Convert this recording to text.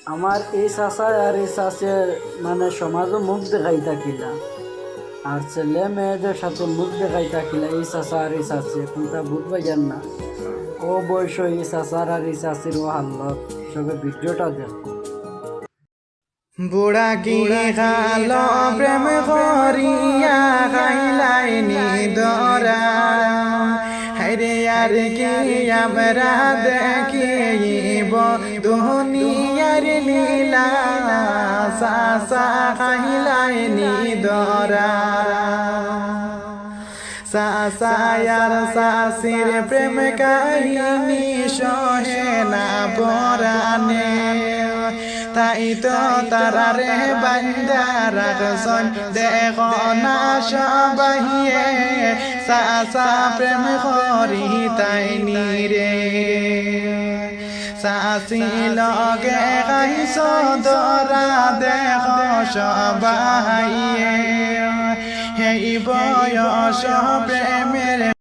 আমার এই চাচা আর এই চাচে মানে সমাজও মুখ দেখাই থাকিলা, আর ছেলে মেয়েদের সাথে মুখ দেখাই থাকিলা এই চাচা আর এই চাচি কোনটা বুঝবে যান না। ও বয়স এই চাচার আর এই চাচির ও হাল্লত সবে ভিডিওটা দেখো। বুড়া কি খালো প্রেম করিয়া খাইলাইনি দরা হাইরে আর কি আমরা দেখিব দুনিয়ার লীলা সাসা খাইলাইনি দরা সাসায়ার সাসির প্রেম কাহিনী সহে না পরানে তাই তো তারারে বান্দা রাখছন দেখো না সবাইয়ে সাসা প্রেম করি তাই নিরে সাসি লগে খাইছ দরা দেখো সবাইয়ে এই বয়স প্রেমের